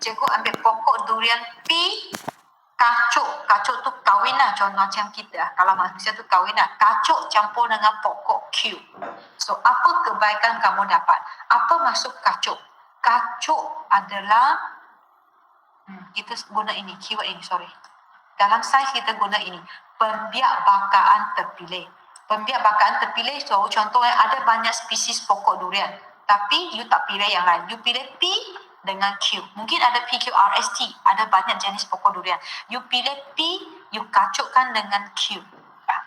Cikgu ambil pokok durian P, kacuk tu kahwin lah, contoh macam kita kalau manusia tu kahwin lah, kacuk campur dengan pokok Q. So apa kebaikan kamu dapat? Apa maksud kacuk? Kacuk adalah kita guna ini, keyword ini, sorry. Dalam sains kita guna ini, pembiakbakaan terpilih. Pembiakbakaan terpilih, so contohnya ada banyak spesies pokok durian, tapi you tak pilih yang lain. You pilih P dengan Q. Mungkin ada PQRST, ada banyak jenis pokok durian. You pilih P, you kacukkan dengan Q.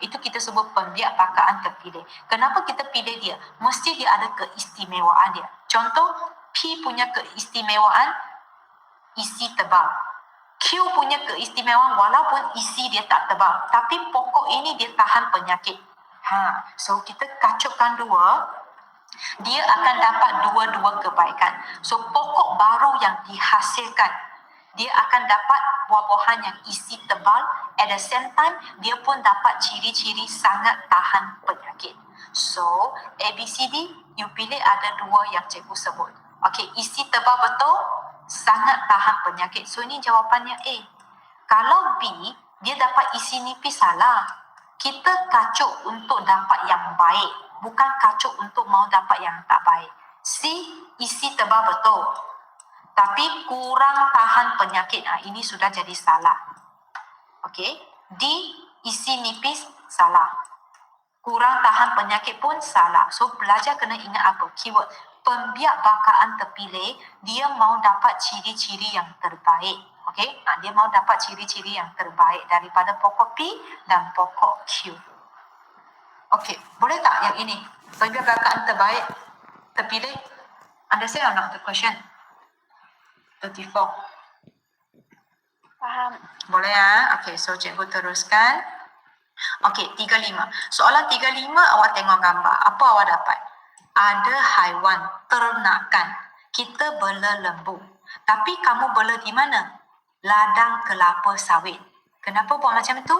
Itu kita sebut pembiakbakaan terpilih. Kenapa kita pilih dia? Mesti dia ada keistimewaan dia. Contoh, P punya keistimewaan isi tebal. Q punya keistimewaan walaupun isi dia tak tebal, tapi pokok ini dia tahan penyakit. So kita kacukkan dua, dia akan dapat dua-dua kebaikan. So pokok baru yang dihasilkan, dia akan dapat buah-buahan yang isi tebal, at the same time dia pun dapat ciri-ciri sangat tahan penyakit. So ABCD, you pilih ada dua yang cikgu sebut. Okay, isi tebal betul, sangat tahan penyakit. So ini jawapannya A. Kalau B, dia dapat isi nipis, salah. Kita kacuk untuk dapat yang baik, bukan kacuk untuk mau dapat yang tak baik. C, isi tebal betul, tapi kurang tahan penyakit. Ini sudah jadi salah. Okay. D, isi nipis, salah. Kurang tahan penyakit pun salah. So belajar kena ingat apa? Keyword. Pembiakbakaan terpilih, dia mau dapat ciri-ciri yang terbaik. Okey, dia mau dapat ciri-ciri yang terbaik daripada pokok P dan pokok Q. Okey, boleh tak yang ini? Pembiakbakaan terbaik terpilih. Understand or not the question? 34. Faham. Boleh ya? Okey, so cikgu teruskan. Okey, 35. Soalan 35 awak tengok gambar. Apa awak dapat? Ada haiwan ternakan. Kita bela lembu. Tapi kamu bela di mana? Ladang kelapa sawit. Kenapa buat macam itu?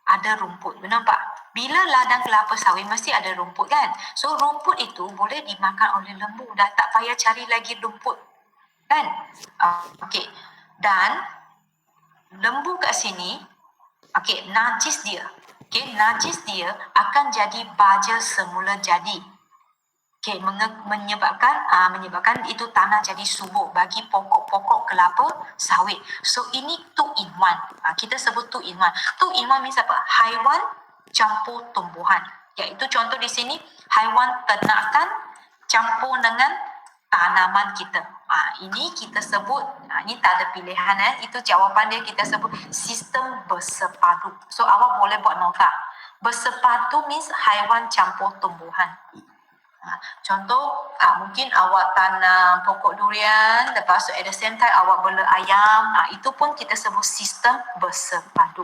Ada rumput. Nampak? Bila ladang kelapa sawit mesti ada rumput kan? So rumput itu boleh dimakan oleh lembu. Dah tak payah cari lagi rumput. Kan? Okey. Dan lembu kat sini, okey, najis dia. Okey, najis dia akan jadi baja semula jadi. Okay, menyebabkan itu tanah jadi subur bagi pokok-pokok kelapa sawit. So ini 2 in 1. Kita sebut 2 in 1. 2 in 1 means apa? Haiwan campur tumbuhan. Iaitu contoh di sini, haiwan ternakan campur dengan tanaman kita. Ini kita sebut, ini tak ada pilihan. Itu jawapan dia, kita sebut sistem bersepadu. So awak boleh buat nota. Bersepadu means haiwan campur tumbuhan. Contoh, mungkin awak tanam pokok durian, lepas tu at the same time awak bela ayam, itu pun kita sebut sistem bersepadu.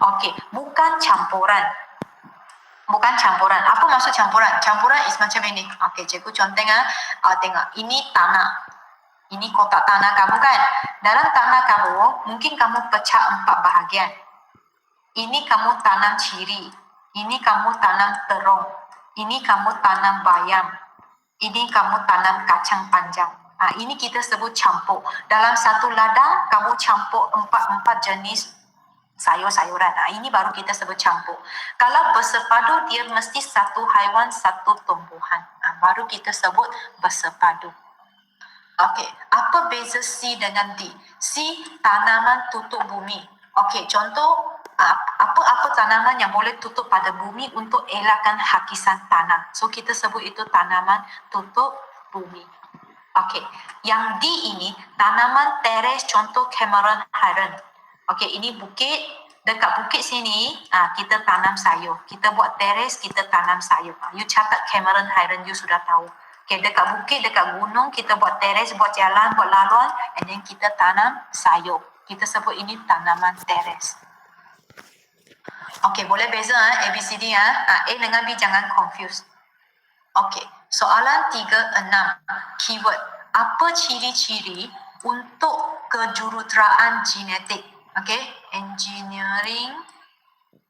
Okey, bukan campuran. Bukan campuran. Apa maksud campuran? Campuran is macam ini. Okey, cikgu contohnya, tengok, ini tanah. Ini kotak tanah kamu kan? Dalam tanah kamu, mungkin kamu pecah 4 bahagian. Ini kamu tanam ciri. Ini kamu tanam terong. Ini kamu tanam bayam. Ini kamu tanam kacang panjang. Ini kita sebut campur. Dalam satu ladang, kamu campur 4 jenis sayur-sayuran. Ini baru kita sebut campur. Kalau bersepadu, dia mesti satu haiwan, satu tumbuhan. Baru kita sebut bersepadu. Okey, apa beza C dengan D? C, tanaman tutup bumi. Okey, contoh, apa-apa tanaman yang boleh tutup pada bumi untuk elakkan hakisan tanah. So kita sebut itu tanaman tutup bumi. Okey, yang D ini tanaman teres, contoh Cameron Highland. Okey, ini bukit. Dekat bukit sini kita tanam sayur. Kita buat teres, kita tanam sayur. You catat Cameron Highland, you sudah tahu. Okey, dekat bukit, dekat gunung kita buat teres, buat jalan, buat laluan, and then kita tanam sayur. Kita sebut ini tanaman teres. Okey, boleh beza ABCD A dengan B, jangan confuse. Okey, soalan 36. Keyword. Apa ciri-ciri untuk kejuruteraan genetik? Okey,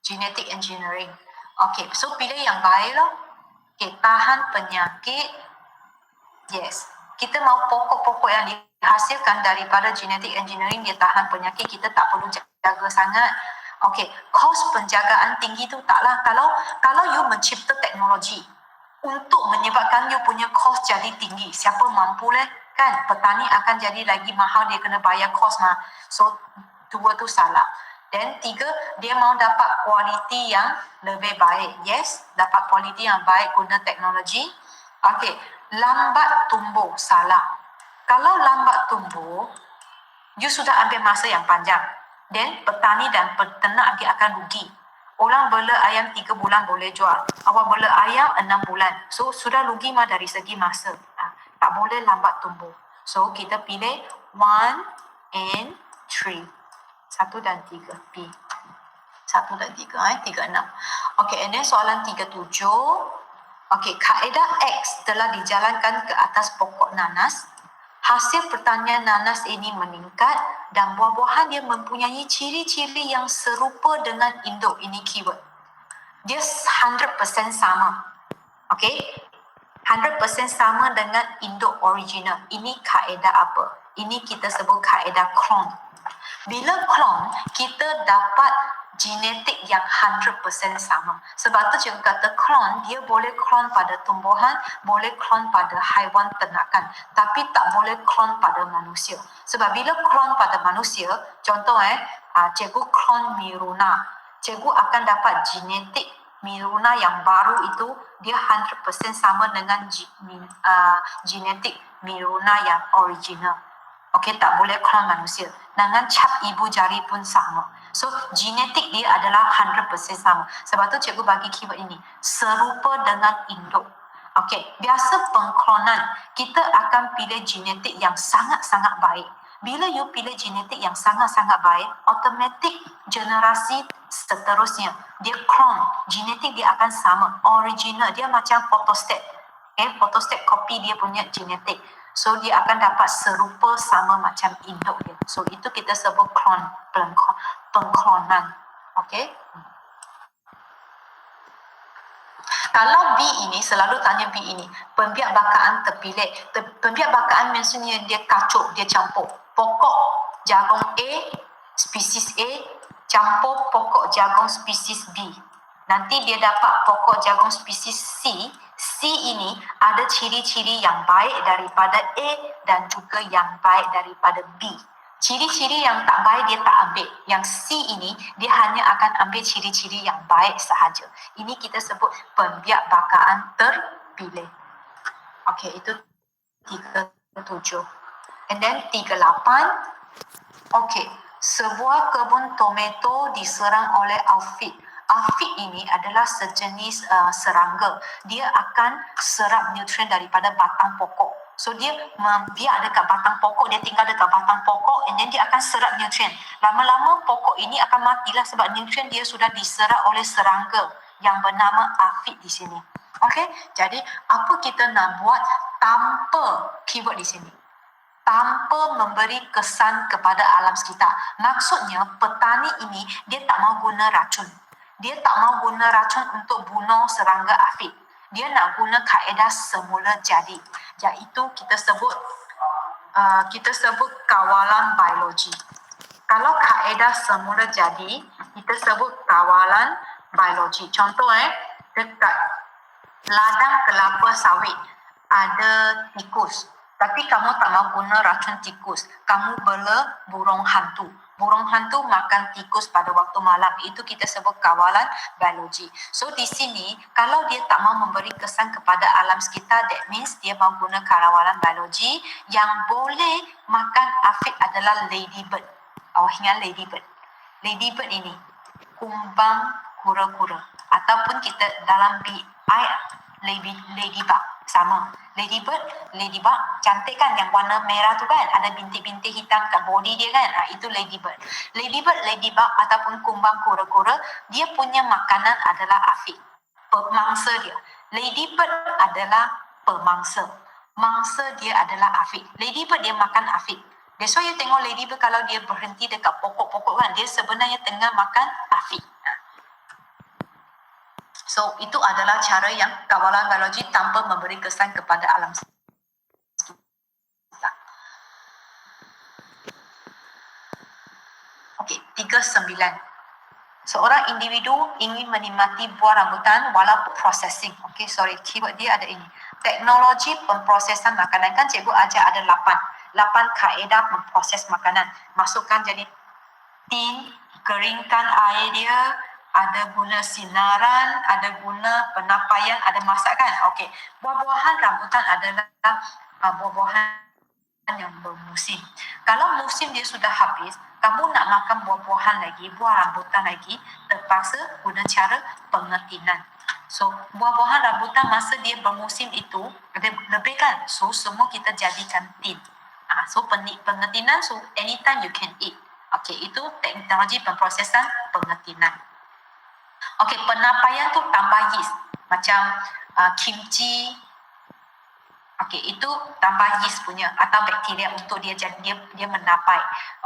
genetic engineering. Okey, so pilih yang baik lah. Okey, tahan penyakit. Yes. Kita mau pokok-pokok yang dihasilkan daripada genetic engineering dia tahan penyakit, kita tak perlu jaga sangat. Okey, kos penjagaan tinggi tu taklah. Kalau you mencipta teknologi untuk menyebabkan you punya kos jadi tinggi, siapa mampu leh? Kan petani akan jadi lagi mahal, dia kena bayar kos mah. So dua tu salah. Dan tiga, dia mau dapat kualiti yang lebih baik. Yes, dapat kualiti yang baik guna teknologi. Okey, lambat tumbuh, salah. Kalau lambat tumbuh, you sudah ambil masa yang panjang. Dan petani dan peternak dia akan rugi. Orang bela ayam 3 bulan boleh jual. Awak bela ayam 6 bulan. So, sudah rugi mah dari segi masa. Tak boleh lambat tumbuh. So, kita pilih 1 and 3. 1 dan 3. P. 1 dan 3. 36. Okay, and then soalan 37. Okay, kaedah X telah dijalankan ke atas pokok nanas. Hasil pertanian nanas ini meningkat dan buah-buahan dia mempunyai ciri-ciri yang serupa dengan induk. Ini keyword. Dia 100% sama. Okay? 100% sama dengan induk original. Ini kaedah apa? Ini kita sebut kaedah clone. Bila clone, kita dapat genetik yang 100% sama. Sebab tu cikgu kata clone, dia boleh clone pada tumbuhan, boleh clone pada haiwan ternakan, tapi tak boleh clone pada manusia. Sebab bila clone pada manusia, contoh cikgu clone Miruna, cikgu akan dapat genetik Miruna yang baru itu, dia 100% sama dengan genetik Miruna yang original. Okey, tak boleh clone manusia. Dengan cap ibu jari pun sama. So, genetik dia adalah 100% sama. Sebab tu cikgu bagi keyword ini. Serupa dengan induk. Okey, biasa pengklonan, kita akan pilih genetik yang sangat-sangat baik. Bila you pilih genetik yang sangat-sangat baik, automatik generasi seterusnya, dia clone. Genetik dia akan sama. Original, dia macam photostat. Photostat copy dia punya genetik. So, dia akan dapat serupa sama macam induk dia. So, itu kita sebut pengklonan. Okay? Kalau B ini, selalu tanya B ini, pembiakbakaan terpilih. Pembiakbakaan maksudnya dia kacuk, dia campur. Pokok jagung A, spesies A, campur pokok jagung spesies B. Nanti dia dapat pokok jagung spesies C. C ini ada ciri-ciri yang baik daripada A dan juga yang baik daripada B. Ciri-ciri yang tak baik dia tak ambil. Yang C ini dia hanya akan ambil ciri-ciri yang baik sahaja. Ini kita sebut pembiakbakaan terpilih. Okey, itu 37. And then 38. Okey, sebuah kebun tomato diserang oleh aphid. Aphid ini adalah sejenis serangga. Dia akan serap nutrien daripada batang pokok. So dia membiak dekat batang pokok, dia tinggal dekat batang pokok and then dia akan serap nutrien. Lama-lama pokok ini akan matilah sebab nutrien dia sudah diserap oleh serangga yang bernama aphid di sini. Okey, jadi apa kita nak buat tanpa keyword di sini? Tanpa memberi kesan kepada alam sekitar. Maksudnya petani ini dia tak mau guna racun. Dia tak mau guna racun untuk bunuh serangga aphid. Dia nak guna kaedah semula jadi. Iaitu kita sebut kawalan biologi. Kalau kaedah semula jadi, kita sebut kawalan biologi. Contoh dekat ladang kelapa sawit ada tikus. Tapi kamu tak mau guna racun tikus. Kamu bela burung hantu. Burung hantu makan tikus pada waktu malam. Itu kita sebut kawalan biologi. So di sini, kalau dia tak mau memberi kesan kepada alam sekitar, that means dia mau guna kawalan biologi. Yang boleh makan aphid adalah ladybird. Awak ingat ladybird? Ladybird ini, kumbang kura-kura. Ataupun kita dalam ladybug. Sama. Ladybug cantik kan, yang warna merah tu kan, ada bintik-bintik hitam kat body dia kan. Itu ladybird. Ladybug ataupun kumbang kura-kura, dia punya makanan adalah aphid. Pemangsa dia. Ladybird adalah pemangsa. Mangsa dia adalah aphid. Ladybird dia makan aphid. That's why you tengok ladybird kalau dia berhenti dekat pokok-pokok kan, dia sebenarnya tengah makan aphid. So, itu adalah cara yang kawalan biologi tanpa memberi kesan kepada alam sekitar. Okey, 39. Seorang individu ingin menikmati buah rambutan walaupun processing. Okey, sorry, keyword dia ada ini. Teknologi pemprosesan makanan, kan cikgu ajar ada 8 kaedah memproses makanan. Masukkan jadi tin, keringkan air dia, ada guna sinaran, ada guna penapaian, ada masak kan. Okey, buah-buahan rambutan adalah buah-buahan yang bermusim. Kalau musim dia sudah habis, kamu nak makan buah-buahan lagi, buah rambutan lagi, terpaksa guna cara pengetinan. So, buah-buahan rambutan masa dia bermusim itu, lebih kan? So, semua kita jadikan tin. So, pengetinan, so anytime you can eat. Okey, itu teknologi pemprosesan pengetinan. Okey, penapaian tu tambah yeast. Macam kimchi. Okey, itu tambah yeast punya atau bakteria untuk dia menapai.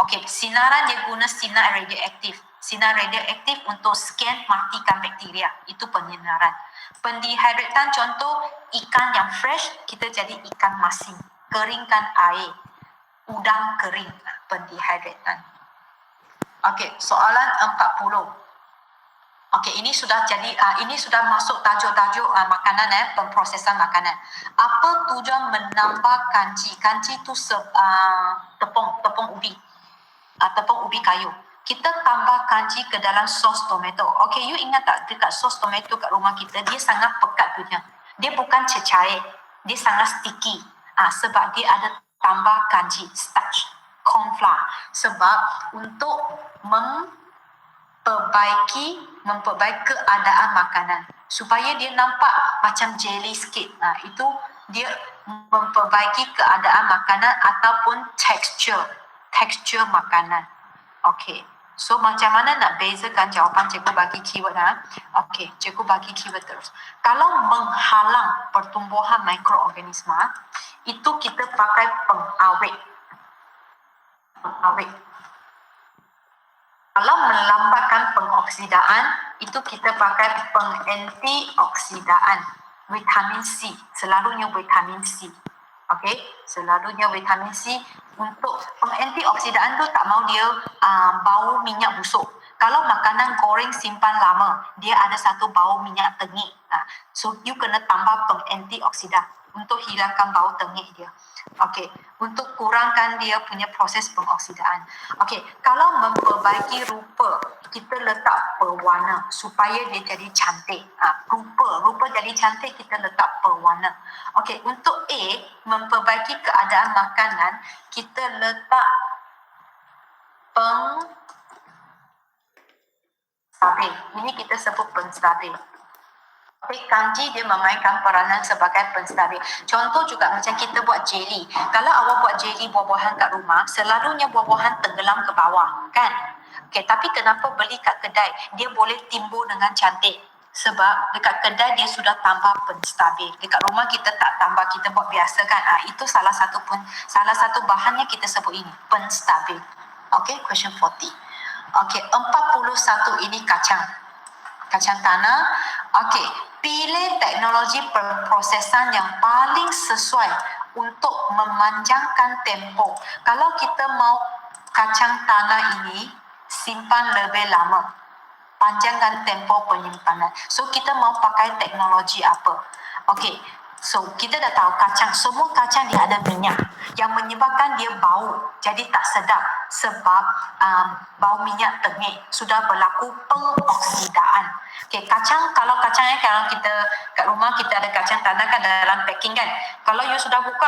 Okey, sinaran dia guna sinar radioaktif. Sinar radioaktif untuk scan matikan bakteria. Itu penyinaran. Pendehydratan contoh ikan yang fresh, kita jadi ikan masin. Keringkan air. Udang kering. Pendehydratan. Okey, soalan 40. Okey, ini sudah jadi ini sudah masuk tajuk-tajuk makanan pemprosesan makanan. Apa tujuan menambah kanji? Kanji tu tepung ubi. Tepung ubi kayu. Kita tambah kanji ke dalam sos tomato. Okey, you ingat tak dekat sos tomato kat rumah kita, dia sangat pekat punya. Dia bukan cecair. Dia sangat sticky. Sebab dia ada tambah kanji, starch, corn flour. Sebab untuk memperbaiki keadaan makanan supaya dia nampak macam jelly sikit. Itu dia memperbaiki keadaan makanan ataupun tekstur makanan. Okey. So macam mana nak bezakan jawapan? Cikgu bagi keyword. Okey, cikgu bagi keyword terus. Kalau menghalang pertumbuhan mikroorganisma, itu kita pakai pengawet. Kalau melambatkan pengoksidaan, itu kita pakai pengantioksidan. Vitamin C, selalunya vitamin C. Okey, selalunya vitamin C. Untuk pengantioksidan tu tak mau dia bau minyak busuk. Kalau makanan goreng simpan lama, dia ada satu bau minyak tengik. So you kena tambah pengantioksidan untuk hilangkan bau tengik dia. Okey, untuk kurangkan dia punya proses pengoksidaan. Okey, kalau memperbaiki rupa, kita letak pewarna supaya dia jadi cantik. Rupa jadi cantik, kita letak pewarna. Okey, untuk A, memperbaiki keadaan makanan, kita letak penstabil. Ini kita sebut penstabil. Kanji dia memainkan peranan sebagai penstabil. Contoh juga macam kita buat jelly. Kalau awak buat jelly buah-buahan kat rumah, selalunya buah-buahan tenggelam ke bawah, kan? Okay, tapi kenapa beli kat kedai? Dia boleh timbul dengan cantik. Sebab dekat kedai dia sudah tambah penstabil. Dekat rumah kita tak tambah, kita buat biasa kan? Itu salah satu bahannya kita sebut ini, penstabil. Okay, question 40. Okay, 41 ini kacang tanah. Okey, pilih teknologi pemprosesan yang paling sesuai untuk memanjangkan tempoh. Kalau kita mau kacang tanah ini simpan lebih lama, panjangkan tempoh penyimpanan. So kita mau pakai teknologi apa? Okey, so kita dah tahu semua kacang dia ada minyak yang menyebabkan dia bau, jadi tak sedap sebab bau minyak tengik, sudah berlaku pengoksidaan. Okay, kalau kita kat rumah kita ada kacang tanah kan dalam packing kan. Kalau you sudah buka,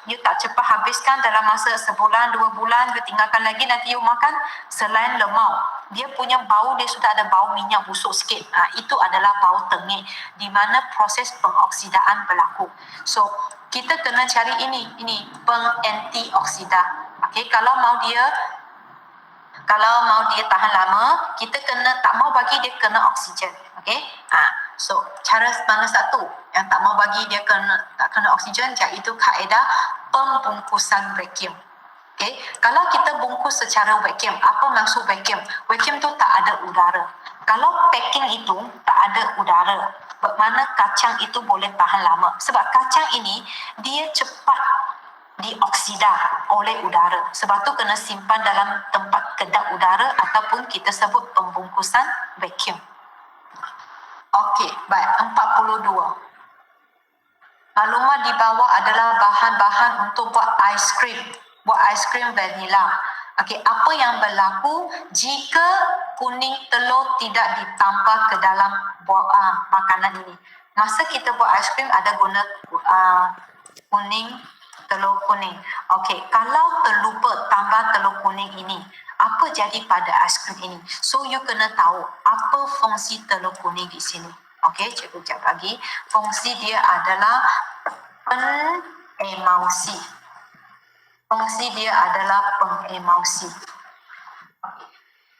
you tak cepat habiskan dalam masa sebulan, 2 bulan, you tinggalkan lagi, nanti you makan, selain lemau, dia punya bau, dia sudah ada bau minyak busuk sikit. Itu adalah bau tengik di mana proses pengoksidaan berlaku. So kita kena cari ini pengantioksidan. Okay, kalau mau dia tahan lama, kita tak mau bagi dia kena oksigen. Okay, so cara mana satu yang tak mau bagi dia tak kena oksigen, iaitu kaedah pembungkusan vacuum. Okay, kalau kita bungkus secara vacuum, apa maksud vacuum? Vacuum tu tak ada udara. Kalau packing itu tak ada udara, bermakna kacang itu boleh tahan lama. Sebab kacang ini dia cepat dioksida oleh udara. Sebab tu kena simpan dalam tempat kedap udara ataupun kita sebut pembungkusan vacuum. Okey, baik. 42. Maklumat di bawah adalah bahan-bahan untuk buat aiskrim. Buat aiskrim vanila. Okey, apa yang berlaku jika kuning telur tidak ditambah ke dalam makanan ini? Masa kita buat aiskrim ada guna kuning, telur kuning. Okey, kalau terlupa tambah telur kuning ini, apa jadi pada aiskrim ini? So, you kena tahu apa fungsi telur kuning di sini. Okey, cikgu jawab lagi. Fungsi dia adalah pengemulsi. Fungsi dia adalah pengemulsi.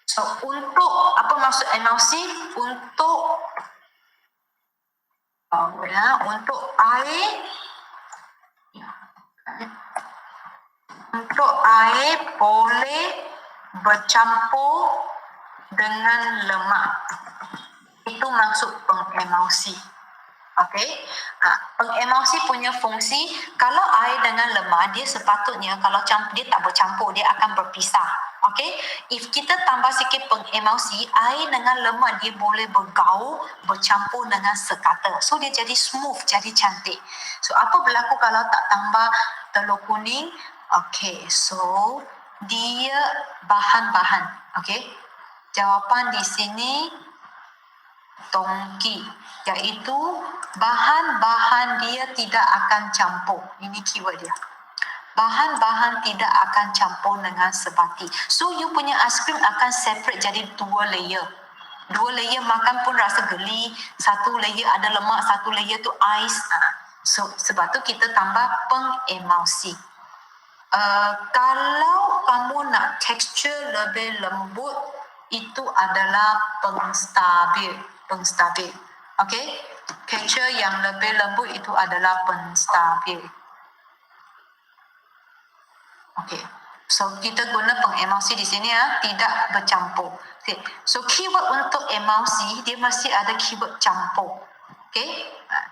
So, untuk apa maksud emulsi? Untuk air boleh bercampur dengan lemak. Itu maksud pengemulsi. Okey. Pengemulsi punya fungsi, kalau air dengan lemak, dia sepatutnya kalau dia tak bercampur, dia akan berpisah. Okey. If kita tambah sikit pengemulsi, air dengan lemak dia boleh bergaul, bercampur dengan sekata. So dia jadi smooth, jadi cantik. So apa berlaku kalau tak tambah telur kuning? Okey. So dia bahan-bahan. Okey. Jawapan di sini tongki, iaitu bahan-bahan dia tidak akan campur. Ini keyword dia. Bahan-bahan tidak akan campur dengan sebati. So you punya aiskrim akan separate jadi 2 layer. 2 layer makan pun rasa geli. 1 layer ada lemak, 1 layer tu ais. So sebab tu kita tambah pengemulsi. Kalau kamu nak tekstur lebih lembut, itu adalah penstabil. Okey? Tekstur yang lebih lembut itu adalah penstabil. Okey. So kita guna pengemulsi di sini tidak bercampur. Okay. So keyword untuk emulsi dia mesti ada keyword campur. Okey?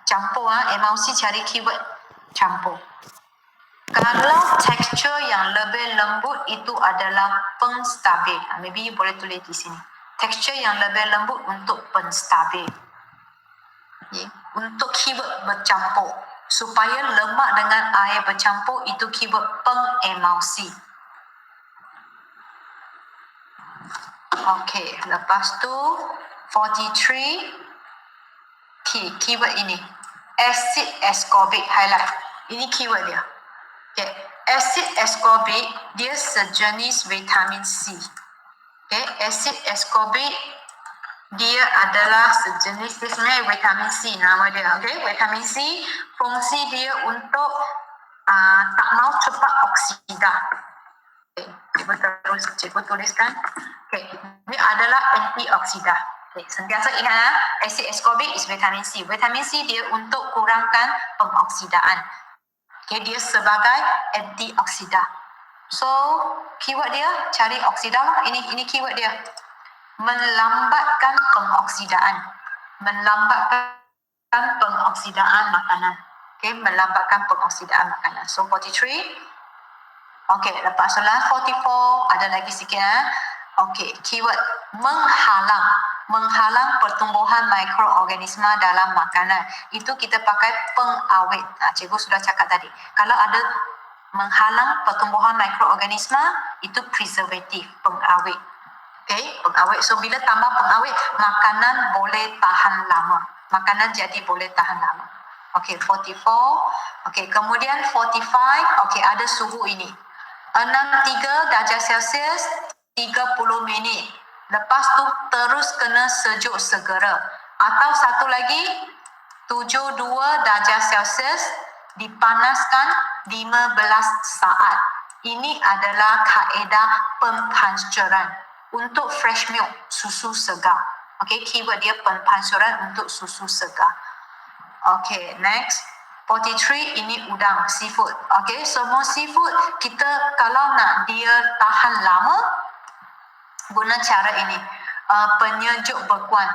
Campur emulsi cari keyword campur. Kalau tekstur yang lebih lembut itu adalah penstabil. Maybe you boleh tulis di sini. Tekstur yang lebih lembut untuk penstabil. Okay. Untuk keyword bercampur. Supaya lemak dengan air bercampur, itu keyword pengemulsi. Okey, lepas tu 43 keyword ini. Acid ascorbic, highlight. Ini keyword dia. Okay. Acid ascorbic dia sejenis vitamin C. Okay. Acid ascorbic dia adalah sejenis, dia sebenarnya vitamin C nama dia. Okay. Vitamin C fungsi dia untuk tak mau cepat oksida. Okay. Cikgu tuliskan. Okay. Dia adalah antioksida. Okay. Sentiasa ingat acid ascorbic is vitamin C. Vitamin C dia untuk kurangkan pengoksidaan. Okay, dia sebagai antioksida. So, keyword dia cari oksida lah. Ini keyword dia. Melambatkan pengoksidaan. Melambatkan pengoksidaan makanan. Okay, melambatkan pengoksidaan makanan. So, 43. Okay, lepas soalan 44. Ada lagi sikit. Okay, keyword menghalang. Menghalang pertumbuhan mikroorganisma dalam makanan. Itu kita pakai pengawet. Cikgu sudah cakap tadi. Kalau ada menghalang pertumbuhan mikroorganisma, itu preservatif, pengawet. Okay, pengawet. So bila tambah pengawet, makanan boleh tahan lama. Makanan jadi boleh tahan lama. Okay, 44. Okay, kemudian 45. Okay, ada suhu ini. 63 darjah Celsius, 30 minit. Lepas tu terus kena sejuk segera. Atau satu lagi, 72 darjah Celsius dipanaskan 15 saat. Ini adalah kaedah pempancuran untuk fresh milk, susu segar. Okay, keyword dia pempancuran untuk susu segar. Okay, next. 43 ini udang, seafood. Okay, semua seafood kita kalau nak dia tahan lama, guna cara ini. Penyejuk bekuan.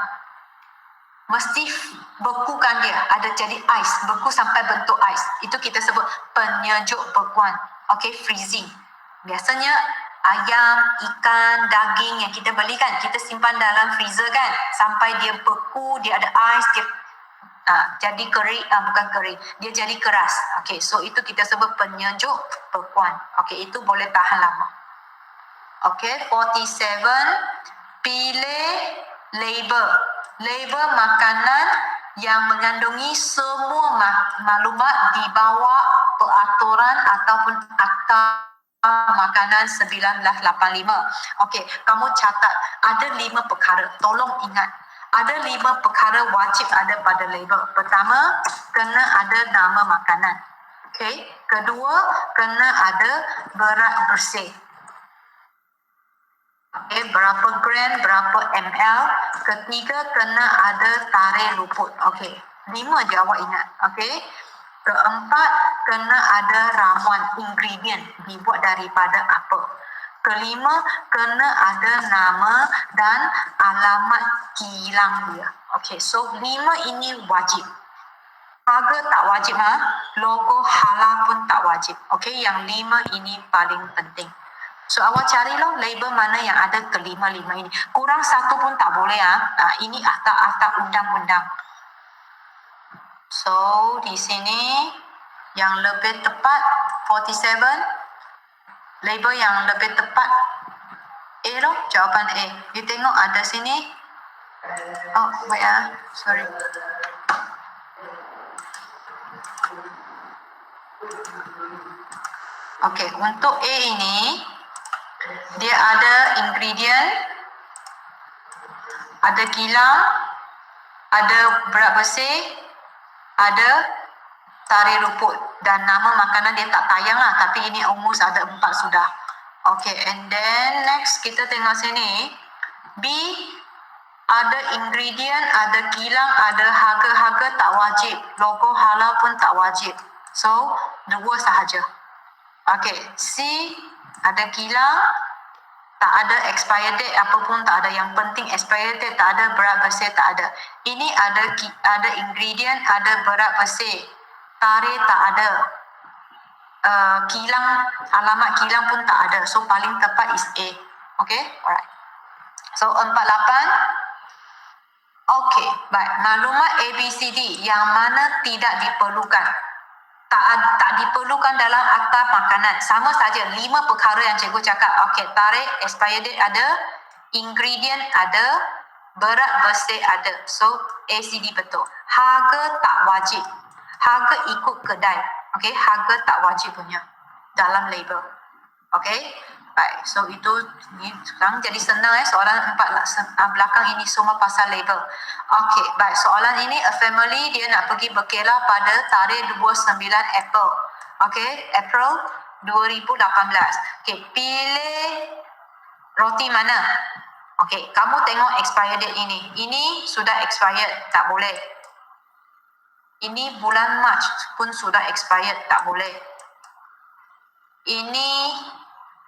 mesti bekukan dia, ada jadi ais, beku sampai bentuk ais. Itu kita sebut penyejuk bekuan. Okay, freezing. Biasanya ayam, ikan, daging yang kita beli kan, kita simpan dalam freezer kan, sampai dia beku, dia ada ais, dia jadi kering, bukan kering, dia jadi keras. Okay, so itu kita sebut penyejuk bekuan. Okay, itu boleh tahan lama. Okay, 47, pilih label. Label makanan yang mengandungi semua maklumat di bawah peraturan ataupun akta makanan 1985. Okey, kamu catat ada 5 perkara. Tolong ingat. Ada 5 perkara wajib ada pada label. Pertama, kena ada nama makanan. Okey. Kedua, kena ada berat bersih. Okay, berapa gram, berapa ml. Ketiga, kena ada tarikh luput. Okey, 5 je awak ingat. Okey. Keempat, kena ada ramuan, ingredient, dibuat daripada apa. Kelima, kena ada nama dan alamat kilang dia. Okey, so 5 ini wajib. Harga tak wajib, logo halal pun tak wajib. Okey, yang 5 ini paling penting. So awak carilah label mana yang ada kelima-lima ini. Kurang satu pun tak boleh. Ini akta-akta undang-undang. So di sini yang lebih tepat 47, label yang lebih tepat A loh, jawapan A. You tengok ada sini. Oh wait sorry. Okay, untuk A ini dia ada ingredient, ada kilang, ada berat bersih, ada tarikh luput, dan nama makanan dia tak tayang lah, tapi ini almost ada 4 sudah. Okay, and then next kita tengok sini. B, ada ingredient, ada kilang, ada harga-harga tak wajib, logo halal pun tak wajib. So 2 sahaja. Okay, C, ada kilang, tak ada expired date apapun, tak ada. Yang penting expired date tak ada, berat bersih tak ada. Ini ada ingredient, ada berat bersih, tarikh tak ada, kilang, alamat kilang pun tak ada. So paling tepat is A. Okay, alright. So 48. Okay, baik. Maklumat ABCD yang mana tidak diperlukan, tak diperlukan dalam akta makanan. Sama saja 5 perkara yang cikgu cakap. Okey, tarikh, expired date ada, ingredient ada, berat bersih ada. So ACD betul. Harga tak wajib. Harga ikut kedai. Okey, harga tak wajib punya dalam label. Okey. Baik, so itu ni sekarang jadi senang soalan 4 belakang ini semua pasal label. Okey, baik, soalan ini a family dia nak pergi berkelah pada tarikh 29 April. Okey, April 2018. Okey, pilih roti mana? Okey, kamu tengok expired date ini. Ini sudah expired, tak boleh. Ini bulan Mac pun sudah expired, tak boleh. Ini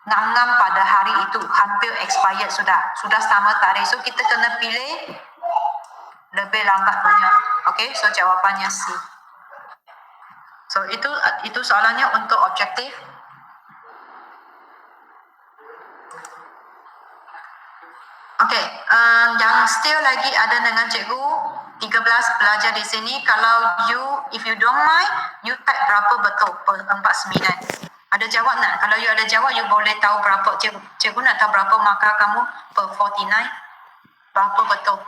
ngam-ngam pada hari itu, hampir expired sudah sama tarikh. So kita kena pilih lebih lambat punya. Okay, so jawapannya C. So itu soalannya untuk objektif. Okay, yang still lagi ada dengan cikgu 13 pelajar di sini. Kalau if you don't mind, you type berapa betul per 49. Ada jawab nak? Kalau you ada jawab, you boleh tahu berapa. Cikgu nak tahu berapa markah kamu per 49. Berapa betul?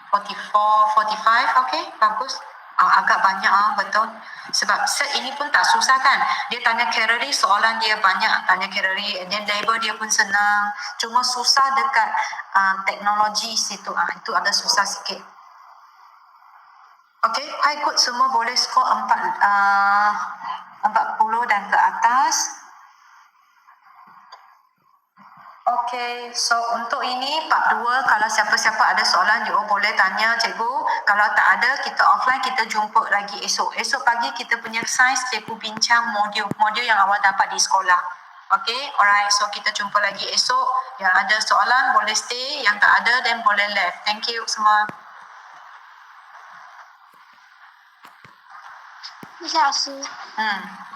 44, 45, okay, bagus. Agak banyak betul. Sebab set ini pun tak susah kan. Dia tanya calorie, soalan dia banyak tanya calorie, and then label dia pun senang. Cuma susah dekat teknologi situ. Itu ada susah sikit. Okay, high good semua boleh skor 40 dan ke atas. Okay, so untuk ini part 2, kalau siapa-siapa ada soalan juga boleh tanya cikgu. Kalau tak ada, kita offline, kita jumpa lagi esok. Esok pagi kita punya sains, cikgu bincang modul yang awak dapat di sekolah. Okay, alright. So kita jumpa lagi esok. Yang ada soalan boleh stay, yang tak ada then boleh left. Thank you semua. 1小时。嗯。